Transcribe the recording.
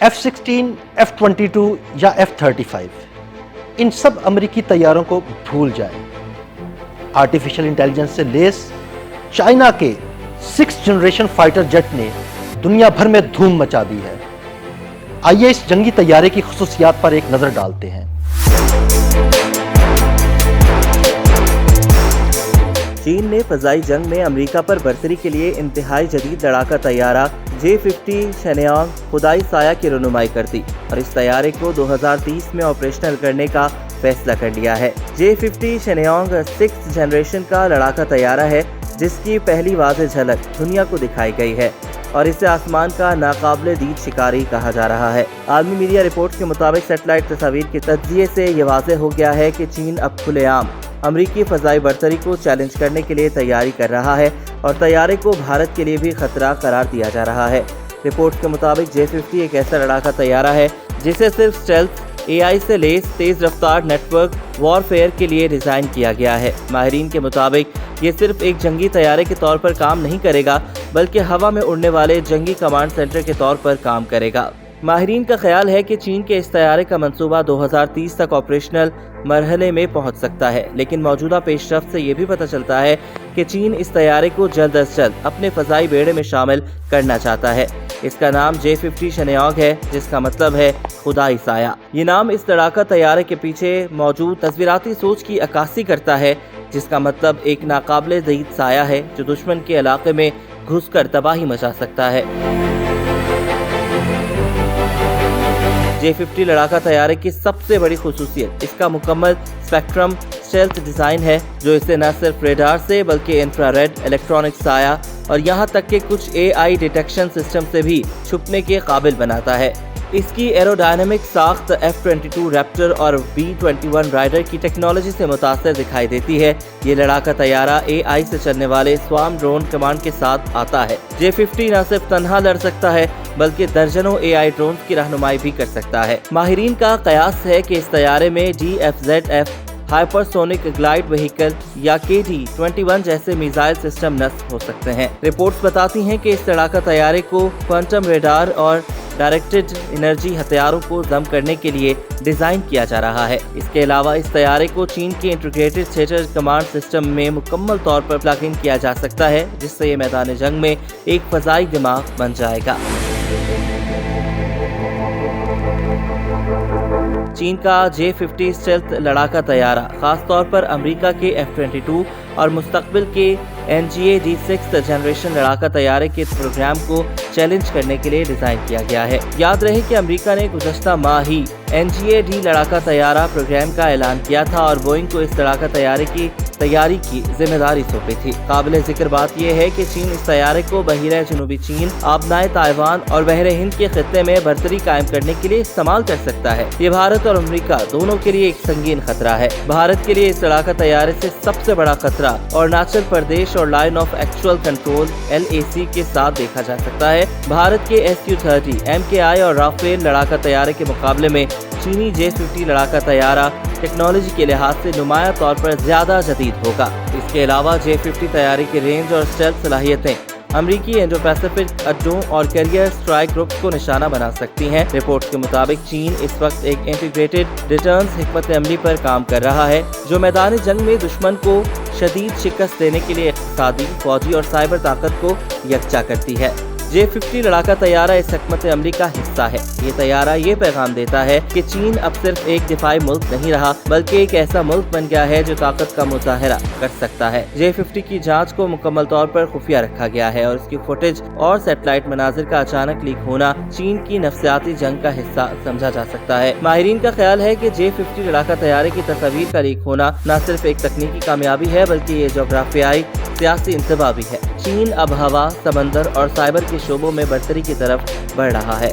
F-16, F-22 یا F-35 ان سب امریکی طیاروں کو بھول جائیں۔ آرٹیفیشل انٹیلیجنس سے لیس چائنا کے 6th جنریشن فائٹر جیٹ نے دنیا بھر میں دھوم مچا دی ہے۔ آئیے اس جنگی طیارے کی خصوصیات پر ایک نظر ڈالتے ہیں۔ چین نے فضائی جنگ میں امریکہ پر برتری کے لیے انتہائی جدید لڑاکا طیارہ J-50 شینیانگ خدائی سایہ کی رونمائی کر دی اور اس طیارے کو 2030 میں آپریشنل کرنے کا فیصلہ کر لیا ہے۔ J-50 شینیانگ 6th جنریشن کا لڑاکا طیارہ ہے جس کی پہلی واضح جھلک دنیا کو دکھائی گئی ہے اور اسے آسمان کا ناقابل دید شکاری کہا جا رہا ہے۔ عالمی میڈیا رپورٹ کے مطابق سیٹلائٹ تصاویر کے تجزیے سے یہ واضح ہو گیا ہے کہ چین اب کھلے عام امریکی فضائی برتری کو چیلنج کرنے کے لیے تیاری کر رہا ہے اور طیارے کو بھارت کے لیے بھی خطرہ قرار دیا جا رہا ہے۔ رپورٹ کے مطابق J-50 ایک ایسا لڑاکا طیارہ ہے جسے صرف اسٹیلتھ AI سے لیس تیز رفتار نیٹ ورک وارفیئر کے لیے ڈیزائن کیا گیا ہے۔ ماہرین کے مطابق یہ صرف ایک جنگی طیارے کے طور پر کام نہیں کرے گا بلکہ ہوا میں اڑنے والے جنگی کمانڈ سینٹر کے طور پر کام کرے گا۔ ماہرین کا خیال ہے کہ چین کے اس طیارے کا منصوبہ 2030 تک آپریشنل مرحلے میں پہنچ سکتا ہے، لیکن موجودہ پیش رفت سے یہ بھی پتہ چلتا ہے کہ چین اس طیارے کو جلد از جلد اپنے فضائی بیڑے میں شامل کرنا چاہتا ہے۔ اس کا نام J-50 شینیانگ ہے جس کا مطلب ہے خدائی سایہ۔ یہ نام اس لڑاکا طیارے کے پیچھے موجود تصویراتی سوچ کی عکاسی کرتا ہے جس کا مطلب ایک ناقابل دید سایہ ہے جو دشمن کے علاقے میں گھس کر تباہی مچا سکتا ہے۔ J-50 لڑاکا طیارے کی سب سے بڑی خصوصیت اس کا مکمل اسپیکٹرم اسٹیلتھ ڈیزائن ہے جو اسے نہ صرف ریڈار سے بلکہ انفراریڈ الیکٹرانک سایہ اور یہاں تک کہ کچھ AI ڈیٹیکشن سسٹم سے بھی چھپنے کے قابل بناتا ہے۔ اس کی ایروڈائنمک ساخت F-22 ریپٹر اور B-21 رائڈر کی ٹیکنالوجی سے متاثر دکھائی دیتی ہے۔ یہ لڑاکا طیارہ AI سے چلنے والے سوارم ڈرون کمانڈ کے ساتھ آتا ہے۔ J-50 نہ صرف تنہا لڑ سکتا ہے بلکہ درجنوں AI ڈرونز کی رہنمائی بھی کر سکتا ہے۔ ماہرین کا قیاس ہے کہ اس طیارے میں DFZF hyper sonic glide vehicle یا KD-21 جیسے میزائل سسٹم نصب ہو سکتے ہیں۔ رپورٹس بتاتی ہیں کہ اس لڑاکا طیارے کو کوانٹم ریڈار اور ڈائریکٹڈ انرجی ہتھیاروں کو ضم کرنے کے لیے ڈیزائن کیا جا رہا ہے۔ اس کے علاوہ اس طیارے کو چین کے انٹیگریٹڈ تھیٹر کمانڈ سسٹم میں مکمل طور پر پلگ ان کیا جا سکتا ہے جس سے یہ میدان جنگ میں ایک فضائی دماغ بن جائے گا۔ چین کا J-50 اسٹیلتھ لڑاکا طیارہ خاص طور پر امریکہ کے F-22 اور مستقبل کے NGAD 6th جنریشن لڑاکا طیارے کے پروگرام کو چیلنج کرنے کے لیے ڈیزائن کیا گیا ہے۔ یاد رہے کہ امریکہ نے گزشتہ ماہ ہی NGAD لڑاکا طیارہ پروگرام کا اعلان کیا تھا اور بوئنگ کو اس لڑاکا طیارے کی تیاری کی ذمہ داری سونپی تھی۔ قابل ذکر بات یہ ہے کہ چین اس طیارے کو بحیرہ جنوبی چین، آبنائے تائیوان اور بحر ہند کے خطے میں برتری قائم کرنے کے لیے استعمال کر سکتا ہے۔ یہ بھارت اور امریکہ دونوں کے لیے ایک سنگین خطرہ ہے۔ بھارت کے لیے اس لڑاکا طیارے سے سب سے بڑا خطرہ اروناچل پردیش اور line of actual control LAC کے ساتھ دیکھا جا سکتا ہے۔ بھارت کے Su-30 MKI اور رافیل لڑاکا طیارے کے مقابلے میں چینی J-50 لڑاکا طیارہ ٹیکنالوجی کے لحاظ سے نمایاں طور پر زیادہ جدید ہوگا۔ اس کے علاوہ J-50 طیارے کی رینج اور اسٹیلتھ صلاحیتیں امریکی انڈو پیسفک اڈوں اور کیریئر اسٹرائک گروپس کو نشانہ بنا سکتی ہیں۔ رپورٹ کے مطابق چین اس وقت ایک انٹیگریٹڈ ڈیٹرنس حکمت عملی پر کام کر رہا ہے جو میدان جنگ میں دشمن کو شدید شکست دینے کے لیے اقتصادی، فوجی اور سائبر طاقت کو یکجا کرتی ہے۔ J-50 لڑاکا طیارہ اس حکمت عملی کا حصہ ہے۔ یہ طیارہ یہ پیغام دیتا ہے کہ چین اب صرف ایک دفاعی ملک نہیں رہا بلکہ ایک ایسا ملک بن گیا ہے جو طاقت کا مظاہرہ کر سکتا ہے۔ J-50 کی جانچ کو مکمل طور پر خفیہ رکھا گیا ہے اور اس کی فوٹیج اور سیٹلائٹ مناظر کا اچانک لیک ہونا چین کی نفسیاتی جنگ کا حصہ سمجھا جا سکتا ہے۔ ماہرین کا خیال ہے کہ J-50 لڑاکا طیارے کی تصاویر کا لیک ہونا نہ صرف ایک تکنیکی کامیابی ہے بلکہ یہ جغرافیائی سیاسی انتباہ بھی ہے۔ چین اب ہوا، سمندر اور سائبر کے شعبوں میں برتری کی طرف بڑھ رہا ہے۔